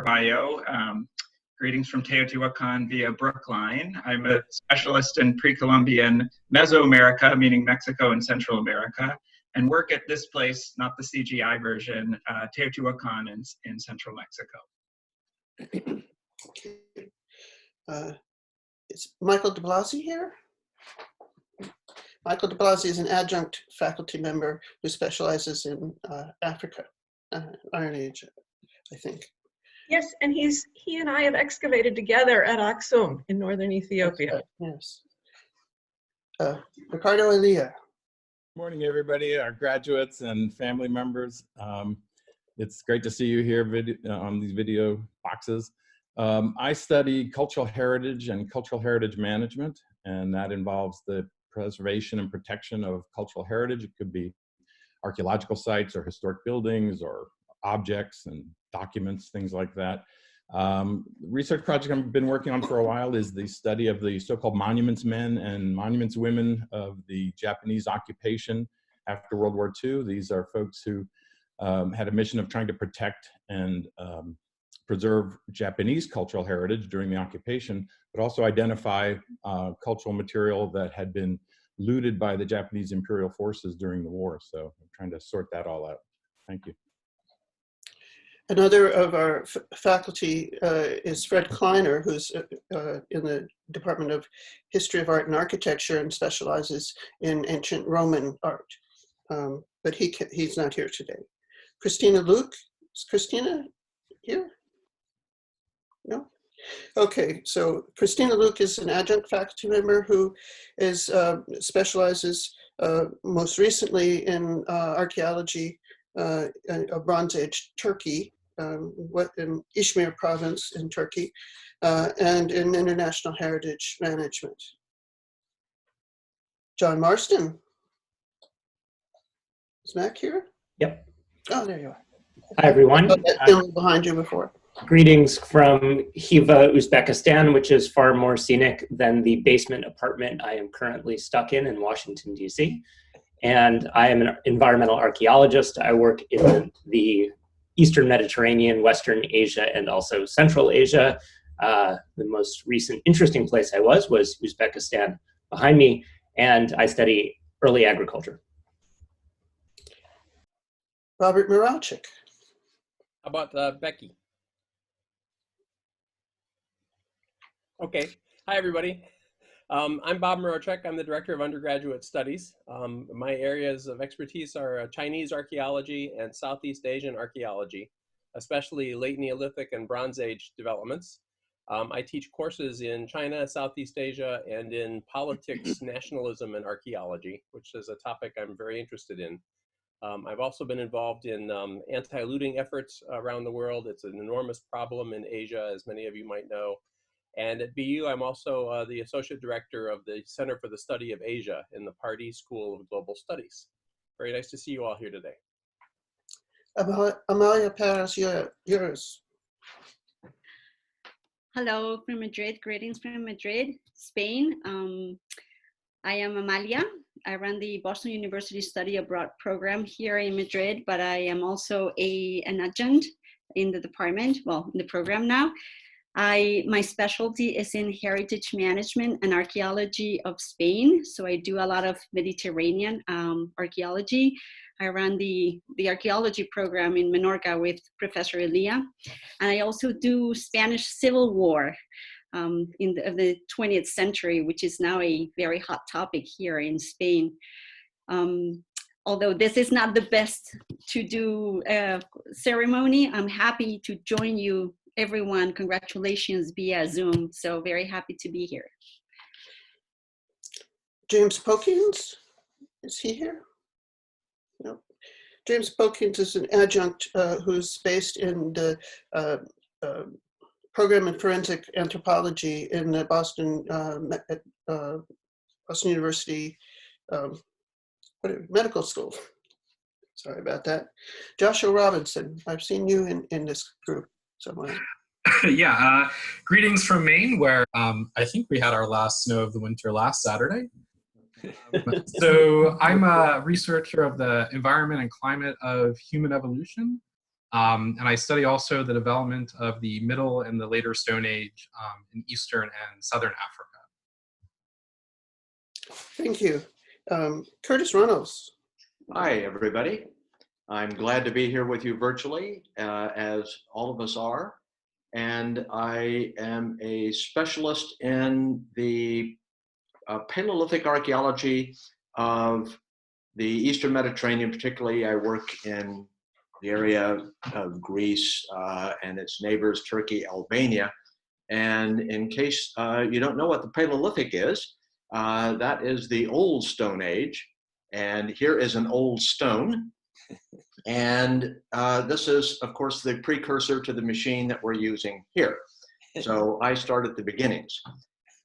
bio. Greetings from Teotihuacan via Brookline. I'm a specialist in pre-Columbian Mesoamerica, meaning Mexico and Central America, and work at this place, not the CGI version, Teotihuacan in central Mexico. Is Michael de Blasi here? Michael de Blasi is an adjunct faculty member who specializes in Africa, Iron Age, I think. Yes, and he and I have excavated together at Aksum in northern Ethiopia. Yes. Ricardo Elia. Morning, everybody, our graduates and family members. It's great to see you here on these video boxes. I study cultural heritage and cultural heritage management, and that involves the preservation and protection of cultural heritage. It could be archaeological sites or historic buildings or objects and documents, things like that. Research project I've been working on for a while is the study of the so-called monuments men and monuments women of the Japanese occupation after World War II. These are folks who had a mission of trying to protect and preserve Japanese cultural heritage during the occupation, but also identify cultural material that had been looted by the Japanese imperial forces during the war. So I'm trying to sort that all out. Thank you. Another of our faculty is Fred Kleiner, who's in the Department of History of Art and Architecture and specializes in ancient Roman art. But he's not here today. Christina Luke, is Christina here? No? Okay, so Christina Luke is an adjunct faculty member who is specializes most recently in archaeology of Bronze Age Turkey, in Izmir province in Turkey, and in international heritage management. John Marston. Is Mac here? Yep. Oh, there you are. Hi, everyone. Behind you before. Greetings from Khiva, Uzbekistan, which is far more scenic than the basement apartment I am currently stuck in Washington, D.C. And I am an environmental archaeologist. I work in the Eastern Mediterranean, Western Asia, and also Central Asia. The most recent interesting place I was Uzbekistan behind me, and I study early agriculture. Robert Miralchik. How about Becky? Okay. Hi, everybody. I'm Bob Miralchik. I'm the Director of Undergraduate Studies. My areas of expertise are Chinese archaeology and Southeast Asian archaeology, especially late Neolithic and Bronze Age developments. I teach courses in China, Southeast Asia, and in politics, nationalism, and archaeology, which is a topic I'm very interested in. I've also been involved in anti-looting efforts around the world. It's an enormous problem in Asia, as many of you might know. And at BU, I'm also the Associate Director of the Center for the Study of Asia in the Pardee School of Global Studies. Very nice to see you all here today. Amalia Perez, yours. Hello from Madrid, greetings from Madrid, Spain. I am Amalia. I run the Boston University Study Abroad program here in Madrid, but I am also an adjunct in the department, well, in the program now. My specialty is in heritage management and archaeology of Spain. So I do a lot of Mediterranean archaeology. I run the archaeology program in Menorca with Professor Elia. And I also do Spanish Civil War in the 20th century, which is now a very hot topic here in Spain. Although this is not the best to do ceremony, I'm happy to join you, everyone. Congratulations via Zoom. So very happy to be here. James Pokins, is he here? No. James Pokins is an adjunct who's based in the program in forensic anthropology in the Boston University Medical School. Sorry about that. Joshua Robinson, I've seen you in this group somewhere. Yeah, greetings from Maine, where I think we had our last snow of the winter last Saturday. So I'm a researcher of the environment and climate of human evolution. And I study also the development of the Middle and the later Stone Age in Eastern and Southern Africa. Thank you. Curtis Runnels. Hi, everybody. I'm glad to be here with you virtually, as all of us are. And I am a specialist in the Paleolithic archaeology of the Eastern Mediterranean. Particularly, I work in the area of Greece and its neighbors, Turkey, Albania. And in case you don't know what the Paleolithic is, that is the Old Stone Age. And here is an old stone. And this is, of course, the precursor to the machine that we're using here. So I start at the beginnings.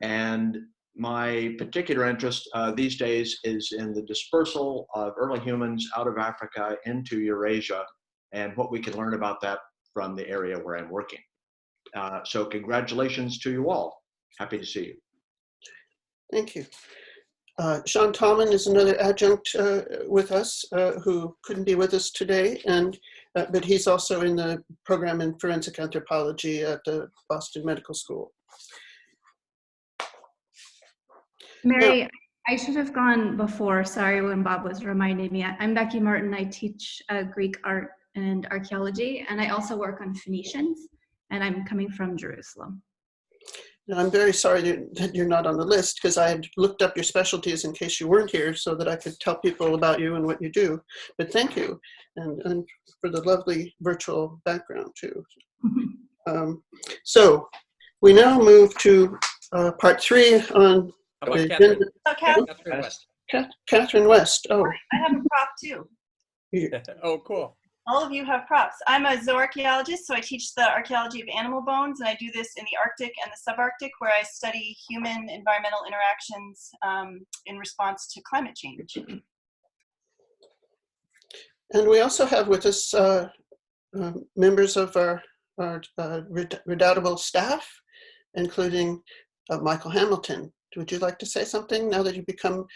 And my particular interest these days is in the dispersal of early humans out of Africa into Eurasia and what we can learn about that from the area where I'm working. So congratulations to you all. Happy to see you. Thank you. Sean Tallman is another adjunct with us who couldn't be with us today, and but he's also in the program in forensic anthropology at the Boston Medical School. Mary, I should have gone before, sorry, when Bob was reminding me. I'm Becky Martin. I teach Greek art and archaeology, and I also work on Phoenicians, and I'm coming from Jerusalem. Now, I'm very sorry that you're not on the list, because I had looked up your specialties in case you weren't here so that I could tell people about you and what you do. But thank you, and for the lovely virtual background too. So we now move to part 3 on the agenda. Catherine West. Catherine West. Oh, I have a prop too. Oh, cool. All of you have props. I'm a zooarchaeologist, so I teach the archaeology of animal bones, and I do this in the Arctic and the subarctic, where I study human environmental interactions in response to climate change. and we also have with us members of our redoubtable staff, including Michael Hamilton. Would you like to say something now that you've become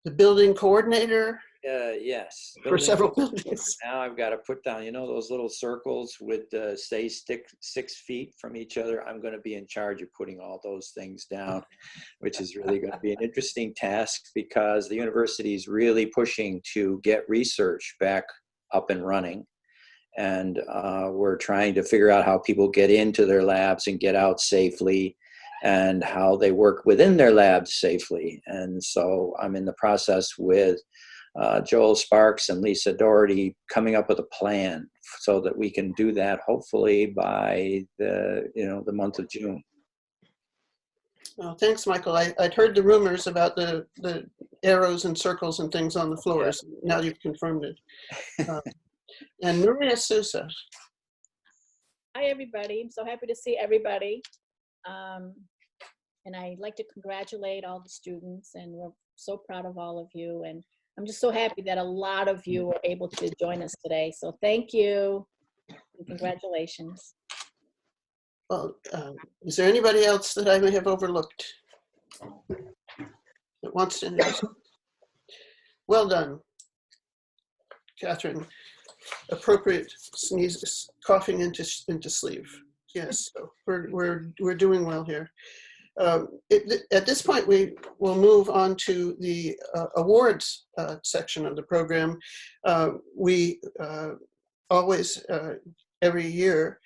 the building coordinator? Yes. For several buildings. Now I've got to put down, you know, those little circles with say 6 feet from each other. I'm going to be in charge of putting all those things down, which is really going to be an interesting task, because the university is really pushing to get research back up and running. And we're trying to figure out how people get into their labs and get out safely, and how they work within their labs safely. And so I'm in the process with Joel Sparks and Lisa Doherty coming up with a plan so that we can do that hopefully by the month of June. Well, thanks, Michael. I'd heard the rumors about the arrows and circles and things on the floors. Now you've confirmed it. And Maria Sousa. Hi, everybody. I'm so happy to see everybody. And I'd like to congratulate all the students, and we're so proud of all of you. And I'm just so happy that a lot of you were able to join us today. So thank you and congratulations. Well, is there anybody else that I may have overlooked that wants to introduce? Well done, Catherine. Appropriate sneezes, coughing into sleeve. Yes, so we're doing well here. At this point, we will move on to the awards section of the program. We always, every year,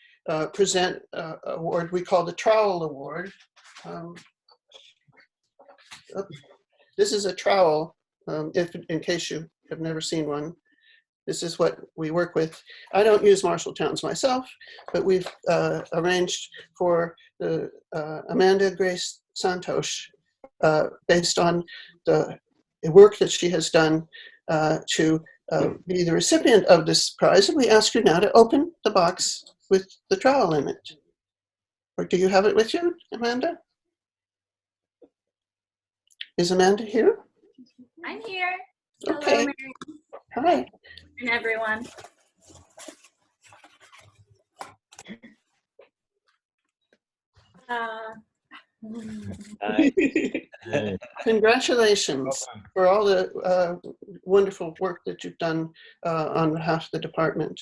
present an award we call the Trowel Award. This is a trowel, in case you have never seen one. This is what we work with. I don't use Marshalltowns myself, but we've arranged for the Amanda Grace Santos, based on the work that she has done, to be the recipient of this prize. And we ask you now to open the box with the trowel in it. Or do you have it with you, Amanda? Is Amanda here? I'm here. Okay. Hello, Mary. Hi. And everyone. Congratulations for all the wonderful work that you've done on behalf of the department.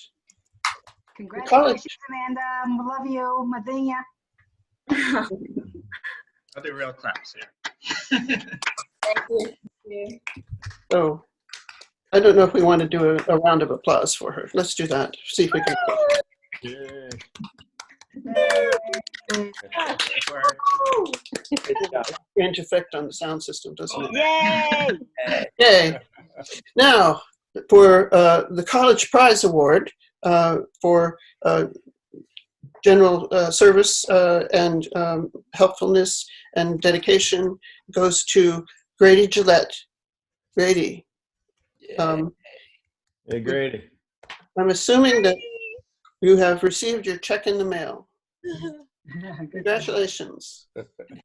college. Congratulations, Amanda. We love you. Madinha. I'll do real claps here. Thank you. So I don't know if we want to do a round of applause for her. Let's do that. See if we can. Strange effect on the sound system, doesn't it? Yay! Yay! Now, for the College Prize Award for general service and helpfulness and dedication goes to Grady Gillette. Grady. Hey, Grady. I'm assuming that you have received your check in the mail. Congratulations. Grady!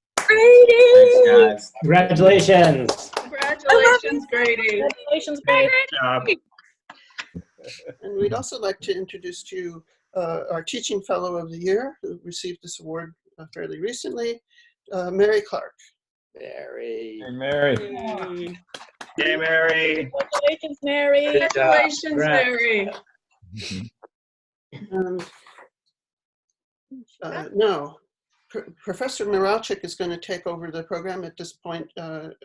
Thanks, guys. Congratulations. Congratulations, Grady. Congratulations, Grady. Good job. And we'd also like to introduce to you our Teaching Fellow of the Year, who received this award fairly recently, Mary Clarke. Mary. Hey, Mary. Hey, Mary. Congratulations, Mary. Congratulations, Congrats. Mary. No, Professor Miralchik is going to take over the program at this point to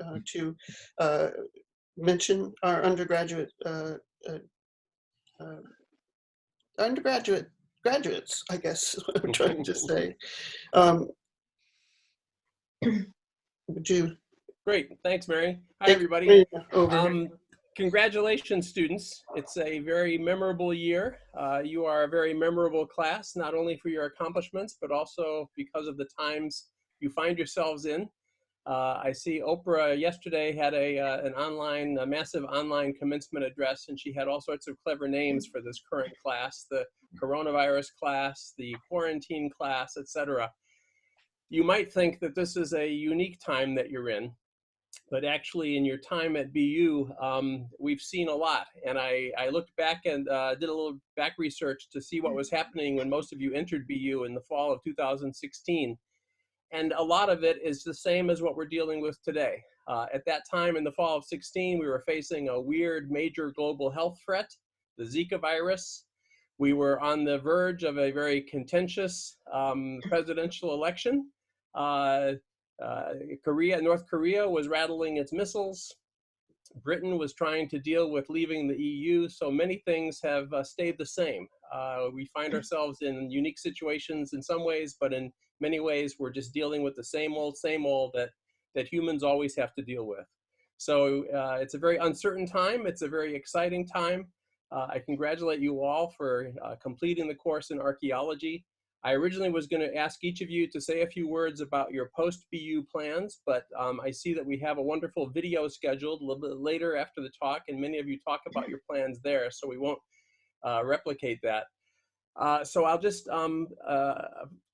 mention our undergraduate graduates, I guess is what I'm trying to say. Would you? Great, thanks, Mary. Hi, everybody. Over. Congratulations, students. It's a very memorable year. You are a very memorable class, not only for your accomplishments, but also because of the times you find yourselves in. I see Oprah yesterday had a massive online commencement address, and she had all sorts of clever names for this current class, the coronavirus class, the quarantine class, etc. You might think that this is a unique time that you're in, but actually in your time at BU, we've seen a lot. And I looked back and did a little back research to see what was happening when most of you entered BU in the fall of 2016. And a lot of it is the same as what we're dealing with today. At that time in the fall of 16, we were facing a weird major global health threat, the Zika virus. We were on the verge of a very contentious presidential election. North Korea was rattling its missiles. Britain was trying to deal with leaving the EU. So many things have stayed the same. We find ourselves in unique situations in some ways, but in many ways, we're just dealing with the same old that humans always have to deal with. So it's a very uncertain time. It's a very exciting time. I congratulate you all for completing the course in archaeology. I originally was going to ask each of you to say a few words about your post-BU plans, but I see that we have a wonderful video scheduled a little bit later after the talk, and many of you talk about your plans there, so we won't replicate that. So I'll just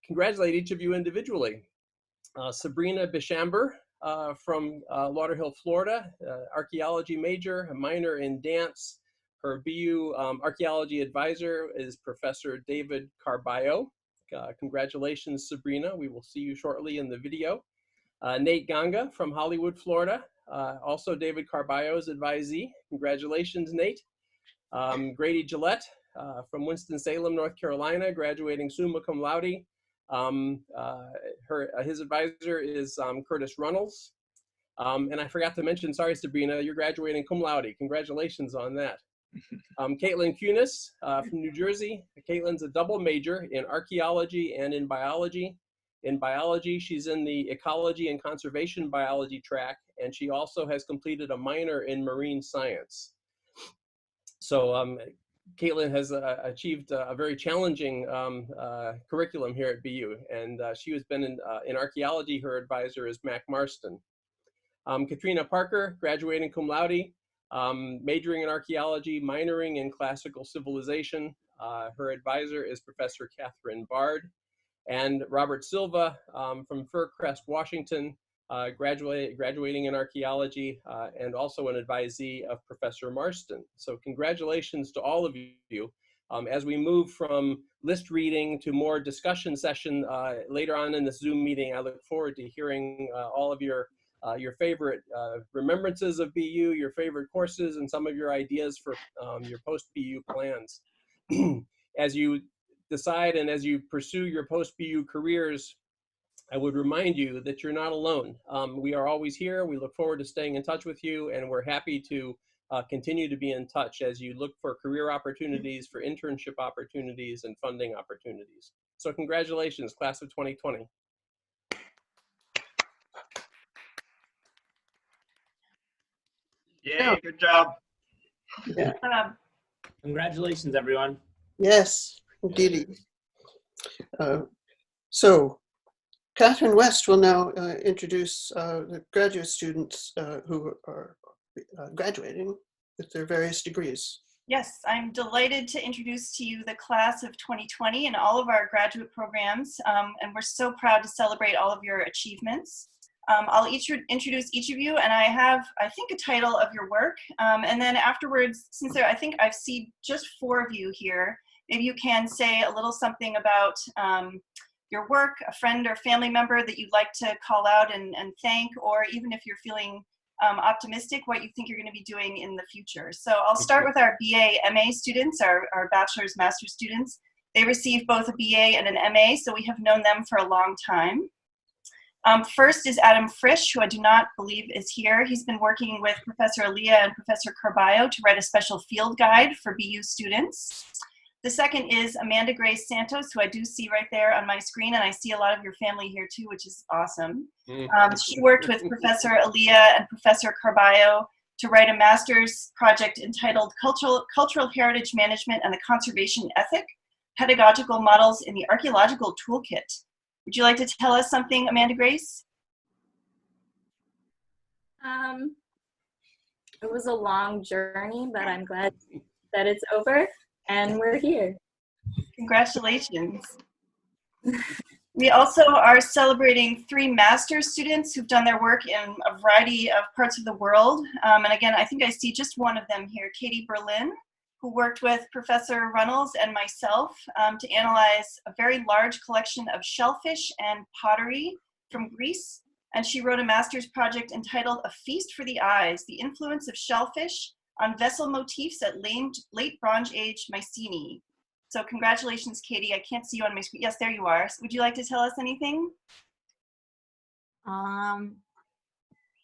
congratulate each of you individually. SABRINA BISHAMBER from Lauderhill, Florida, archaeology major, a minor in dance. Her BU archaeology advisor is Professor David Carballo. Congratulations, SABRINA. We will see you shortly in the video. Nate GANGA from Hollywood, Florida. Also David Carballo's advisee. Congratulations, Nate. Grady Gillette from Winston-Salem, North Carolina, graduating summa cum laude. His advisor is Curtis Runnels. And I forgot to mention, sorry, SABRINA, you're graduating cum laude. Congratulations on that. Caitlin Kunis from New Jersey. Caitlin's a double major in archaeology and in biology. In biology, she's in the ecology and conservation biology track, and she also has completed a minor in marine science. So Caitlin has achieved a very challenging curriculum here at BU, and she has been in archaeology. Her advisor is Mac Marston. Katrina Parker, graduating cum laude, majoring in archaeology, minoring in classical civilization. Her advisor is Professor Catherine Bard. And Robert Silva from Furcrest, Washington, graduating in archaeology and also an advisee of Professor Marston. So congratulations to all of you. As we move from list reading to more discussion session later on in this Zoom meeting, I look forward to hearing all of your favorite remembrances of BU, your favorite courses, and some of your ideas for your post-BU plans. As you decide and as you pursue your post-BU careers, I would remind you that you're not alone. We are always here. We look forward to staying in touch with you, and we're happy to continue to be in touch as you look for career opportunities, for internship opportunities, and funding opportunities. So congratulations, class of 2020. Yay, good job. Yeah. Congratulations, everyone. Yes, indeed. So, Catherine West will now introduce the graduate students who are graduating with their various degrees. Yes, I'm delighted to introduce to you the class of 2020 and all of our graduate programs, and we're so proud to celebrate all of your achievements. I'll introduce each of you, and I have, I think, a title of your work, and then afterwards, since I think I've seen just 4 of you here, maybe you can say a little something about your work, a friend or family member that you'd like to call out and thank, or even if you're feeling optimistic, what you think you're going to be doing in the future. So I'll start with our BA MA students, our bachelor's master's students. They received both a BA and an MA, so we have known them for a long time. First is Adam Frisch, who I do not believe is here. He's been working with Professor Aaliyah and Professor Carballo to write a special field guide for BU students. The second is Amanda Grace Santos, who I do see right there on my screen, and I see a lot of your family here too, which is awesome. She worked with Professor Aaliyah and Professor Carballo to write a master's project entitled Cultural Heritage Management and the Conservation Ethic, Pedagogical Models in the Archaeological Toolkit. Would you like to tell us something, Amanda Grace? It was a long journey, but I'm glad that it's over and we're here. Congratulations. We also are celebrating 3 master's students who've done their work in a variety of parts of the world. And again, I think I see just one of them here, Katie Berlin, who worked with Professor Runnels and myself to analyze a very large collection of shellfish and pottery from Greece. And she wrote a master's project entitled A Feast for the Eyes, the Influence of Shellfish on Vessel Motifs at Late Bronze Age Mycenae. So congratulations, Katie. I can't see you on my screen. Yes, there you are. Would you like to tell us anything?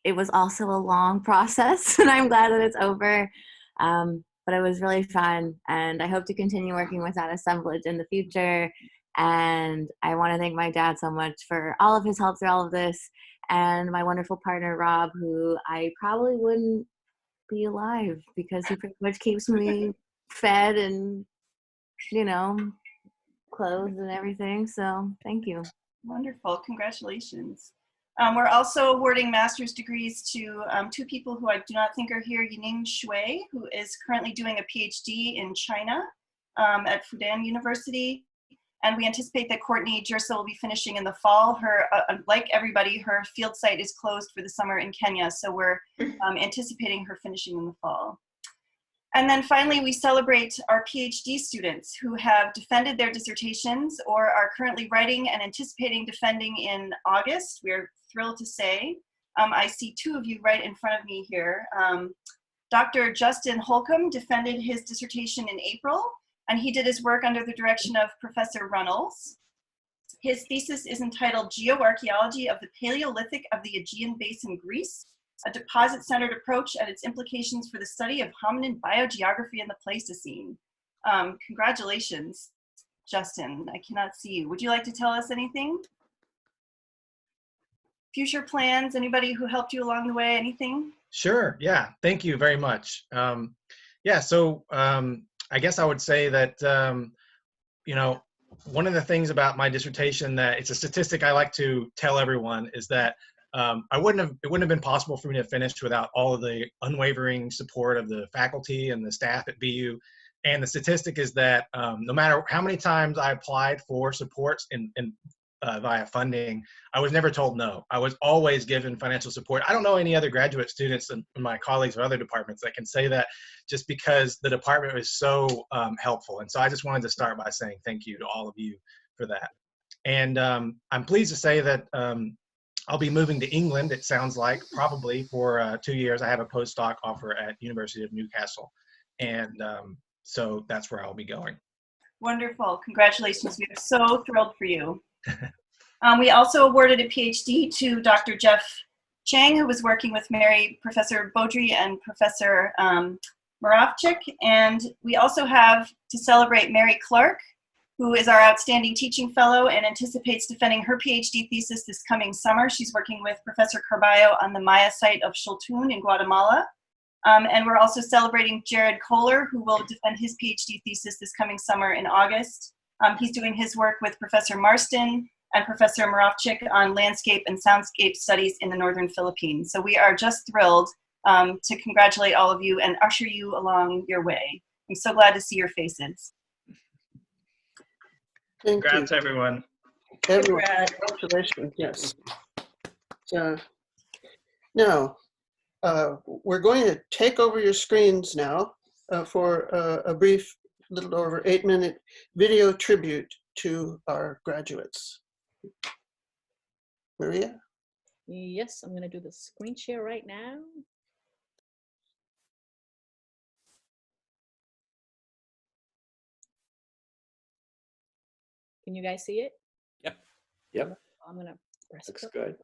It was also a long process, and I'm glad that it's over. But it was really fun, and I hope to continue working with that assemblage in the future. And I want to thank my dad so much for all of his help through all of this, and my wonderful partner, Rob, who I probably wouldn't be alive because he pretty much keeps me fed and, you know, clothes and everything. So thank you. Wonderful. Congratulations. We're also awarding master's degrees to 2 people who I do not think are here, Yining Shui, who is currently doing a PhD in China at Fudan University. And we anticipate that Courtney Jersa will be finishing in the fall. Her, like everybody, her field site is closed for the summer in Kenya, so we're anticipating her finishing in the fall. And then finally, we celebrate our PhD students who have defended their dissertations or are currently writing and anticipating defending in August. We're thrilled to say. I see 2 of you right in front of me here. Dr. Justin Holcomb defended his dissertation in April, and he did his work under the direction of Professor Runnels. His thesis is entitled Geoarchaeology of the Paleolithic of the Aegean Basin, Greece, a deposit-centered approach and its implications for the study of hominin biogeography in the Pleistocene. Congratulations, Justin. I cannot see you. Would you like to tell us anything? Future plans, anybody who helped you along the way, anything? Sure, yeah, thank you very much. Yeah, so I guess I would say that, you know, one of the things about my dissertation that it's a statistic I like to tell everyone is that it wouldn't have been possible for me to finish without all of the unwavering support of the faculty and the staff at BU. And the statistic is that no matter how many times I applied for supports via funding, I was never told no. I was always given financial support. I don't know any other graduate students and my colleagues or other departments that can say that, just because the department was so helpful. And so I just wanted to start by saying thank you to all of you for that. And I'm pleased to say that I'll be moving to England, it sounds like, probably for 2 years. I have a postdoc offer at University of Newcastle. And so that's where I'll be going. Wonderful. Congratulations. We are so thrilled for you. We also awarded a PhD to Dr. Jeff Chang, who was working with Professor Beaudry and Professor Moravchik. And we also have to celebrate Mary Clarke, who is our outstanding teaching fellow and anticipates defending her PhD thesis this coming summer. She's working with Professor Carballo on the Maya site of Xultun in Guatemala. And we're also celebrating Jared Kohler, who will defend his PhD thesis this coming summer in August. He's doing his work with Professor Marston and Professor Moravchik on landscape and soundscape studies in the northern Philippines. So we are just thrilled to congratulate all of you and usher you along your way. I'm so glad to see your faces. Congrats, everyone. Everyone, congratulations, yes. So, now, we're going to take over your screens now for a brief, little over 8-minute video tribute to our graduates. Maria? Yes, I'm going to do the screen share right now. Can you guys see it? Yep. Yep. I'm going to press Looks it. good.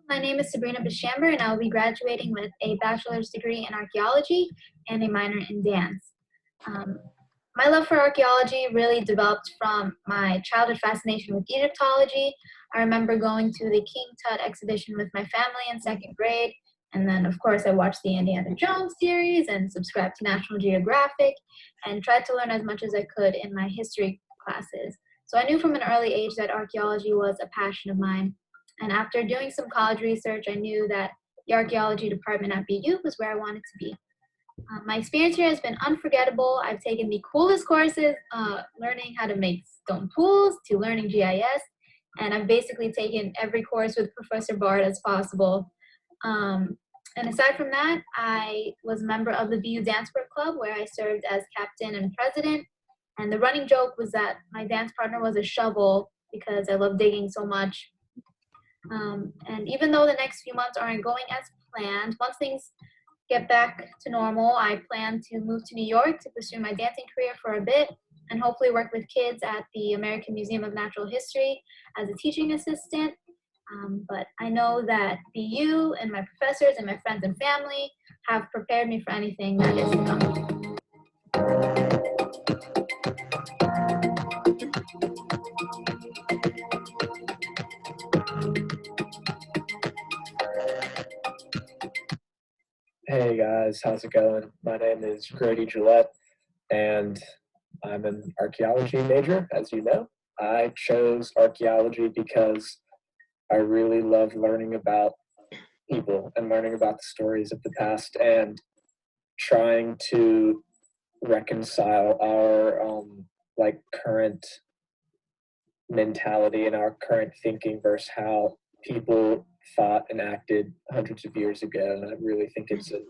My name is SABRINA BISHAMBER, and I will be graduating with a bachelor's degree in archaeology and a minor in dance. My love for archaeology really developed from my childhood fascination with Egyptology. I remember going to the King Tut exhibition with my family in 2nd grade, and then of course I watched the Indiana Jones series and subscribed to National Geographic and tried to learn as much as I could in my history classes. So I knew from an early age that archaeology was a passion of mine. And after doing some college research, I knew that the archaeology department at BU was where I wanted to be. My experience here has been unforgettable. I've taken the coolest courses, learning how to make stone tools to learning GIS, and I've basically taken every course with Professor Bard as possible. And aside from that, I was a member of the BU Dance Work Club, where I served as captain and president. And the running joke was that my dance partner was a shovel because I love digging so much. And even though the next few months aren't going as planned, once things get back to normal, I plan to move to New York to pursue my dancing career for a bit and hopefully work with kids at the American Museum of Natural History as a teaching assistant. But I know that BU and my professors and my friends and family have prepared me for anything that is to come. Hey guys, how's it going? My name is GRADY GILLETTE, and I'm an archaeology major, as you know. I chose archaeology because I really love learning about people and learning about the stories of the past and trying to reconcile our current mentality and our current thinking versus how people thought and acted hundreds of years ago. And I really think it's an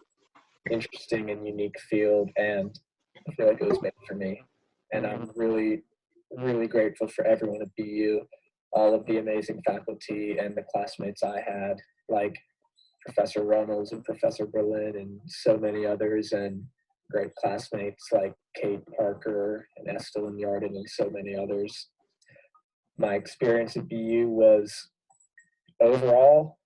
interesting and unique field, and I feel like it was made for me. And I'm really, really grateful for everyone at BU, all of the amazing faculty and the classmates I had, like Professor Reynolds and Professor Berlin and so many others, and great classmates like CAIT, Parker, and Estel and Yarden and so many others. My experience at BU was overall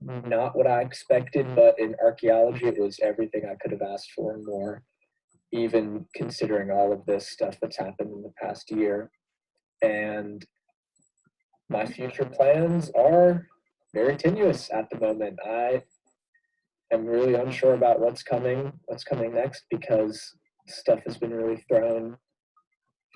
not what I expected, but in archaeology it was everything I could have asked for and more, even considering all of this stuff that's happened in the past year. And my future plans are very tenuous at the moment. I am really unsure about what's coming next, because stuff has been really thrown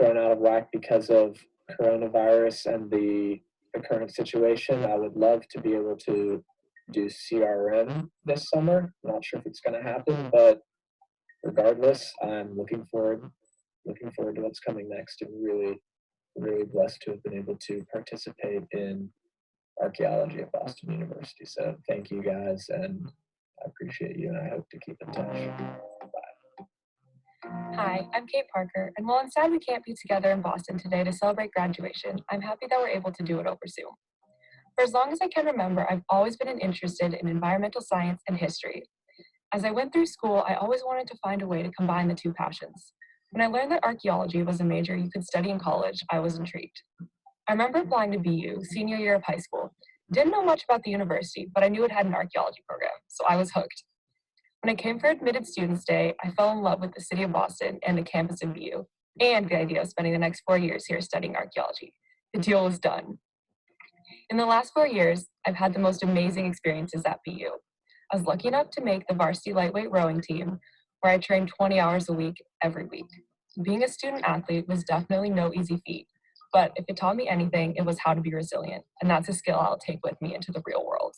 out of whack because of coronavirus and the current situation. I would love to be able to do CRM this summer. Not sure if it's going to happen, but regardless, I'm looking forward to what's coming next, and really, really blessed to have been able to participate in archaeology at Boston University. So thank you guys, and I appreciate you, and I hope to keep in touch. Bye. Hi, I'm Kate Parker, and while I'm sad we can't be together in Boston today to celebrate graduation, I'm happy that we're able to do it over Zoom. For as long as I can remember, I've always been interested in environmental science and history. As I went through school, I always wanted to find a way to combine the two passions. When I learned that archaeology was a major you could study in college, I was intrigued. I remember applying to BU, senior year of high school. Didn't know much about the university, but I knew it had an archaeology program, so I was hooked. When I came for Admitted Students Day, I fell in love with the city of Boston and the campus in BU, and the idea of spending the next 4 years here studying archaeology. The deal was done. In the last 4 years, I've had the most amazing experiences at BU. I was lucky enough to make the varsity lightweight rowing team, where I trained 20 hours a week, every week. Being a student athlete was definitely no easy feat, but if it taught me anything, it was how to be resilient, and that's a skill I'll take with me into the real world.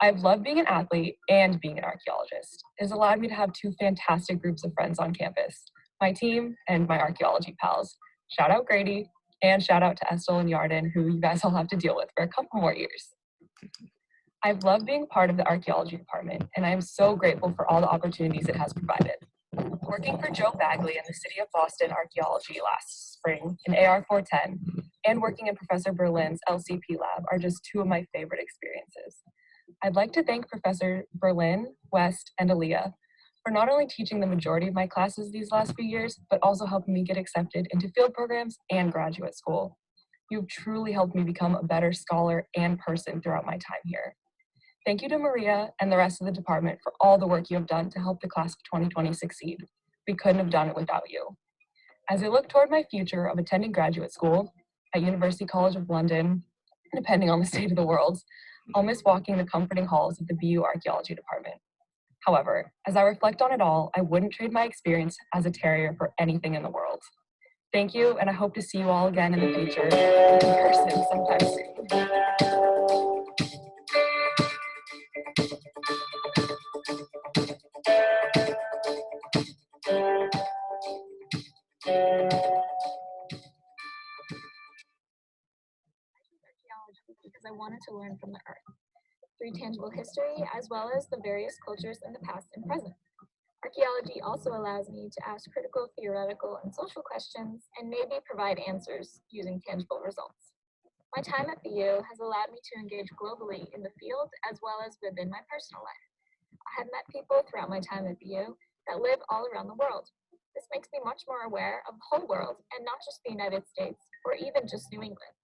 I've loved being an athlete and being an archaeologist. It's allowed me to have two fantastic groups of friends on campus, my team and my archaeology pals. Shout out Grady, and shout out to Estel and Yarden, who you guys all have to deal with for a couple more years. I've loved being part of the archaeology department, and I am so grateful for all the opportunities it has provided. Working for Joe Bagley in the City of Boston Archaeology last spring in AR 410, and working in Professor Berlin's LCP lab are just two of my favorite experiences. I'd like to thank Professor Berlin, West, and Aaliyah for not only teaching the majority of my classes these last few years, but also helping me get accepted into field programs and graduate school. You've truly helped me become a better scholar and person throughout my time here. Thank you to Maria and the rest of the department for all the work you have done to help the class of 2020 succeed. We couldn't have done it without you. As I look toward my future of attending graduate school at University College of London, depending on the state of the world, I'll miss walking the comforting halls of the BU Archaeology Department. However, as I reflect on it all, I wouldn't trade my experience as a terrier for anything in the world. Thank you, and I hope to see you all again in the future, in person sometime soon. Because I wanted to learn from the earth through tangible history as well as the various cultures in the past and present. Archaeology also allows me to ask critical, theoretical, and social questions and maybe provide answers using tangible results. My time at BU has allowed me to engage globally in the field as well as within my personal life. I have met people throughout my time at BU that live all around the world. This makes me much more aware of the whole world and not just the United States or even just New England.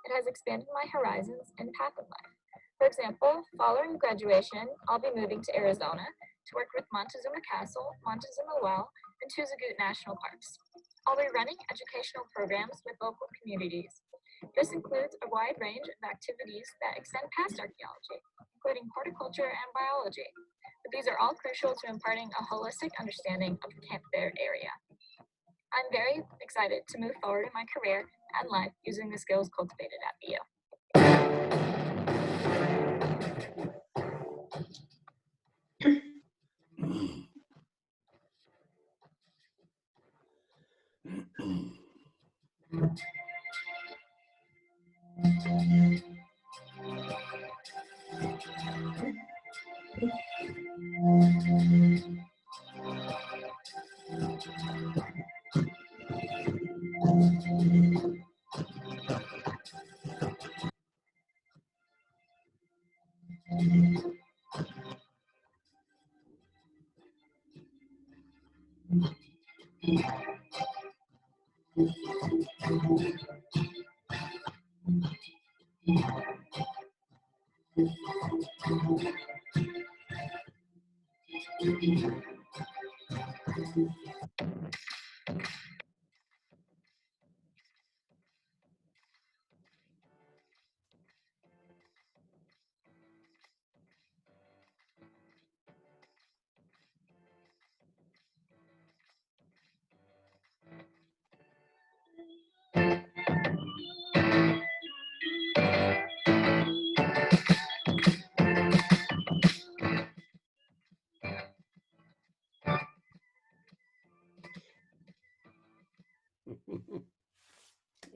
It has expanded my horizons and path of life. For example, following graduation, I'll be moving to Arizona to work with Montezuma Castle, Montezuma Well, and Tuzagut National Parks. I'll be running educational programs with local communities. This includes a wide range of activities that extend past archaeology, including horticulture and biology. But these are all crucial to imparting a holistic understanding of the Camp Baird area. I'm very excited to move forward in my career and life using the skills cultivated at BU.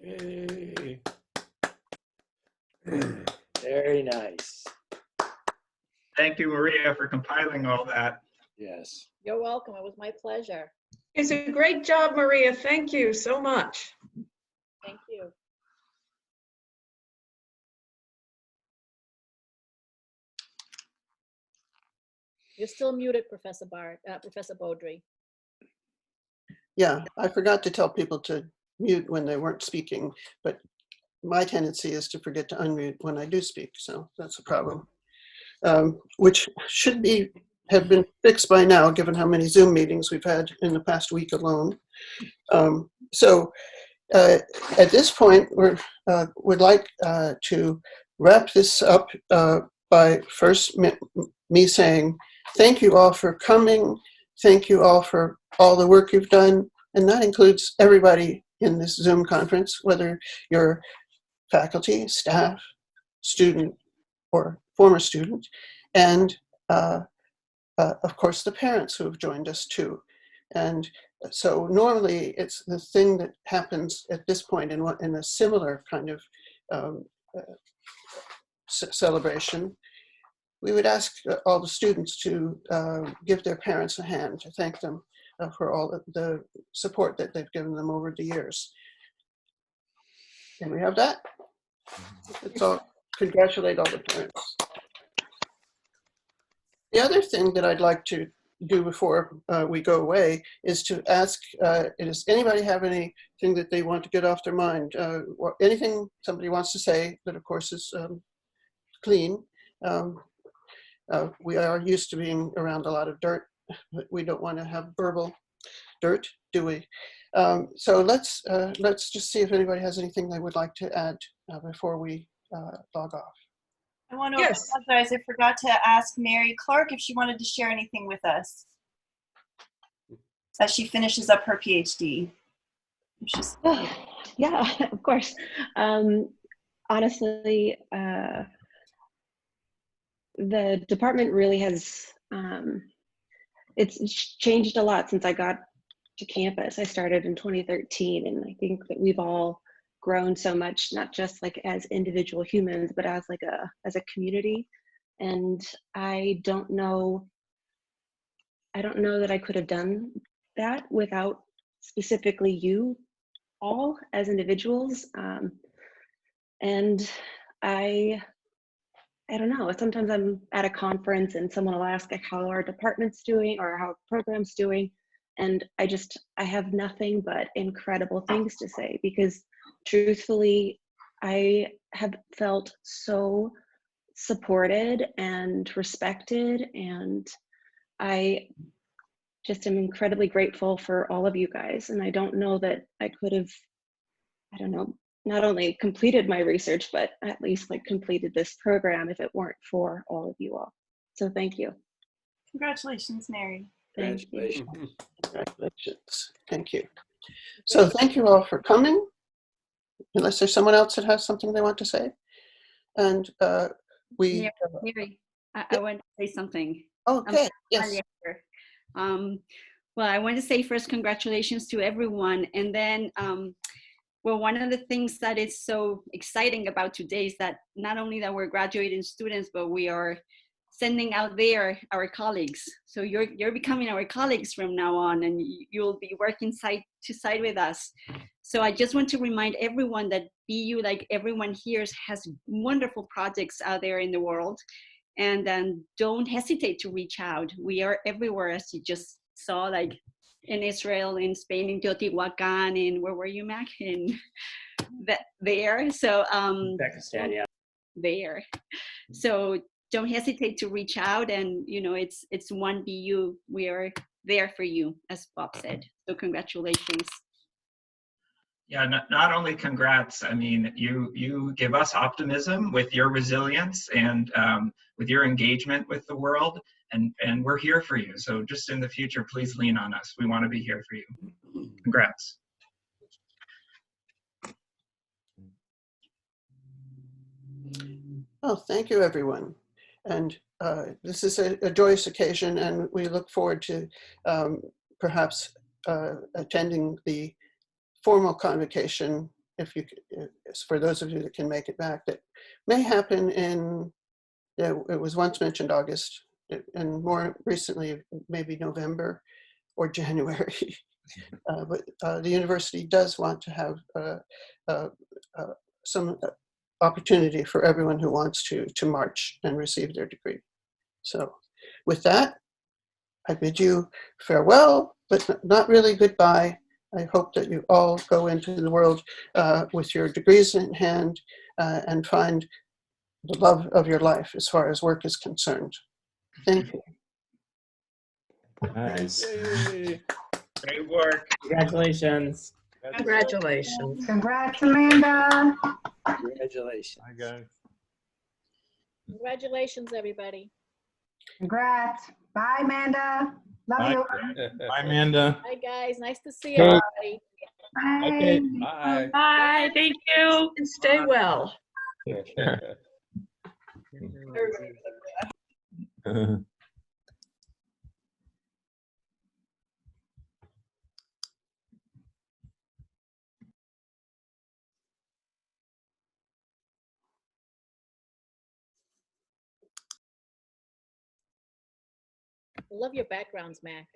Hey. Very nice. Thank you, Maria, for compiling all that. Yes. You're welcome. It was my pleasure. It's a great job, Maria. Thank you so much. Thank you. You're still muted, Professor Beaudry. Yeah, I forgot to tell people to mute when they weren't speaking, but my tendency is to forget to unmute when I do speak, so that's a problem. Which should have been fixed by now, given how many Zoom meetings we've had in the past week alone. At this point, we'd like to wrap this up by first me saying thank you all for coming. Thank you all for all the work you've done. And that includes everybody in this Zoom conference, whether you're faculty, staff, student, or former student, and of course the parents who have joined us too. And so normally it's the thing that happens at this point in a similar kind of celebration. We would ask all the students to give their parents a hand to thank them for all the support that they've given them over the years. Can we have that? Let's all congratulate all the parents. The other thing that I'd like to do before we go away is to ask, does anybody have anything that they want to get off their mind? Or anything somebody wants to say that of course is clean. We are used to being around a lot of dirt, but we don't want to have verbal dirt, do we? So let's just see if anybody has anything they would like to add before we log off. I want to apologize. I forgot to ask Mary Clark if she wanted to share anything with us as she finishes up her PhD. Yeah, of course. Honestly, the department really has, it's changed a lot since I got to campus. I started in 2013, and I think that we've all grown so much, not just like as individual humans, but as like as a community. And I don't know that I could have done that without specifically you all as individuals. And I don't know, sometimes I'm at a conference and someone will ask like how our department's doing or how program's doing. And I have nothing but incredible things to say, because truthfully, I have felt so supported and respected, and I just am incredibly grateful for all of you guys. And I don't know that I could have, not only completed my research, but at least like completed this program if it weren't for all of you all. So thank you. Congratulations, Mary. Thank you. Congratulations. Thank you. So thank you all for coming. Unless there's someone else that has something they want to say. And Mary, I want to say something. Okay, yes. Well, I want to say first congratulations to everyone. And then, well, one of the things that is so exciting about today is that not only that we're graduating students, but we are sending out there our colleagues. So you're becoming our colleagues from now on, and you'll be working side to side with us. So I just want to remind everyone that BU, like everyone here, has wonderful projects out there in the world. And then don't hesitate to reach out. We are everywhere, as you just saw, like in Israel, in Spain, in Teotihuacan, in where were you, Mac? In there. So Pakistan, yeah. There. So don't hesitate to reach out, and it's one BU. We are there for you, as Bob said. So congratulations. Yeah, not only congrats, I mean, you give us optimism with your resilience and with your engagement with the world, and we're here for you. So just in the future, please lean on us. We want to be here for you. Congrats. Oh, thank you, everyone. And this is a joyous occasion, and we look forward to perhaps attending the formal convocation, for those of you that can make it back, that may happen in, it was once mentioned August, and more recently, maybe November or January. But the university does want to have some opportunity for everyone who wants to march and receive their degree. So with that, I bid you farewell, but not really goodbye. I hope that you all go into the world with your degrees in hand and find the love of your life as far as work is concerned. Thank you. Nice. Great work. Congratulations. Congratulations. Congrats, Amanda. Congratulations. Hi, guys. Congratulations, everybody. Congrats. Bye, Amanda. Love Bye. you. Bye, Amanda. Hi, guys. Nice to see Kate. everybody. Bye. Bye. Bye. Thank you. And stay well. Take care. I love your backgrounds, Mac.